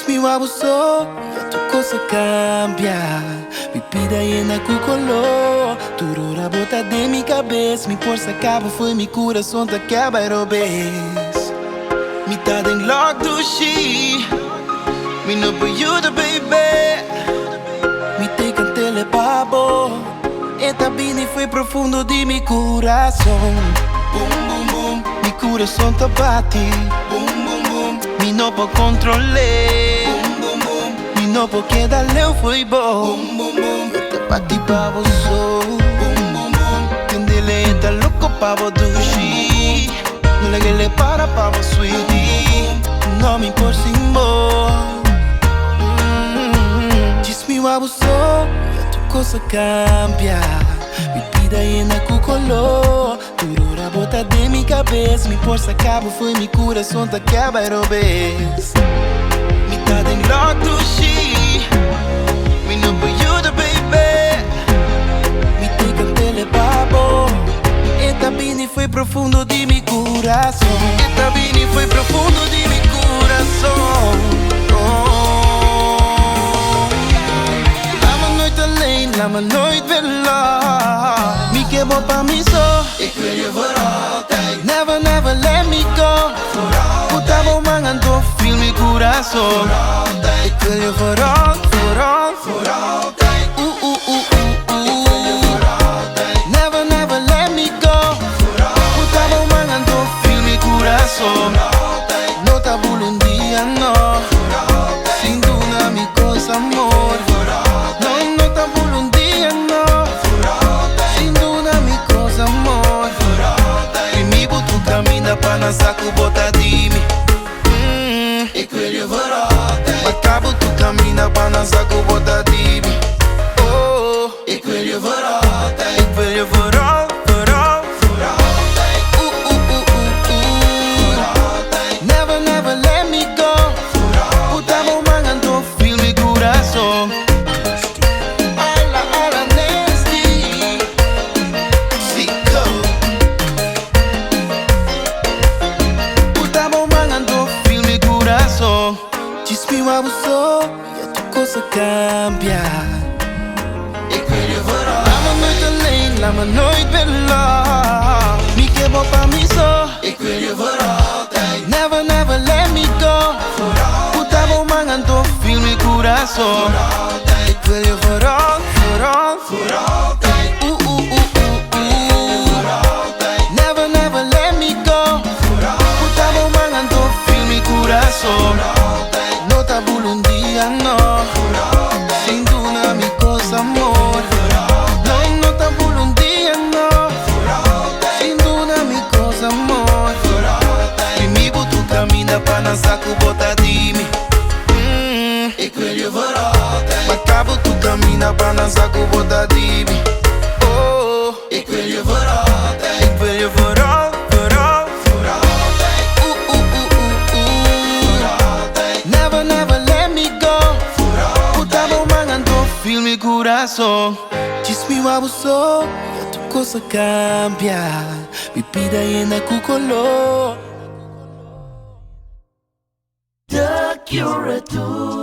Diz-me o abusou e a tua coisa cambia. Bebida llena com color, turura bota de minha cabeça. Me força acaba, foi meu coração te acaba a vez. Me tá em lock do she, me não for you the baby. Me tem que telepabo, eta bini foi profundo de meu coração. Boom, boom, boom, meu coração te bate. Boom, boom, boom, me não pode controlar. Boom, boom, boom, me não pode quedar leu foi bom. Boom, boom, boom, eu te bati pra você. Boom, boom, boom, quando ele tá louco pra você. Não liga ele para você, sweetie. Não me importa se Diz-me o abusou e a tua coisa cambia. Bebida llena com color, turura bota de minha cabeça. Me força acaba, foi meu coração te acaba a vez. Me tá em lock do she, me não for you the baby. Me tem que telepabo, eta bini foi profundo de meu coração. Eta bini foi profundo de meu coração. Laat me nooit willen. Me geef op aan mij zo. Ik wil je voor altijd. Never, never let me go. Puta vou mangando, feel mi corazón. Ik wil je voor altijd. Voor altijd. Ik wil je voor altijd. Never, never let me go. Puta vou mangando, feel mi corazón. No te abulo un día, no. Sin duda mi cosa, amor. Pra dançar com bota de mim. Ik wil je voor altijd. Maar kabel tu camina pra dançar com bota de mim. Oh, ik wil je voor altijd. Ik wil je voor altijd. Voor altijd. Voor altijd. Never, never let me go. Puta vou mangando, feel mi corazón. Alla nasty. Zico. Diz-me o abusou e a tua coisa cambia. Ik wil je voor altijd. Laat me nooit alleen, laat me nooit willen. Me geef op aan mij zo. Ik wil je voor altijd. Never, never let me go. Puta vou mangando, feel mi corazón. Ik wil je voor altijd. Voor altijd. Never, never let me go. Puta vou mangando, feel mi corazón. No te abulo un día, no. Sin duda mi cosa, amor. No te abulo un día, no. Sin duda mi cosa, amor. Y mi butu camina pra dançar com bota de mim. Ik wil je voor altijd. Maar kabel tu camina pra dançar com bota de mim. Oh, ik wil je voor altijd. Ik wil je voor altijd. Never, never let me go. Puta vou mangando, feel mi corazón. Diz-me o abusou e a tua coisa cambia. Bebida llena com color. The Curator.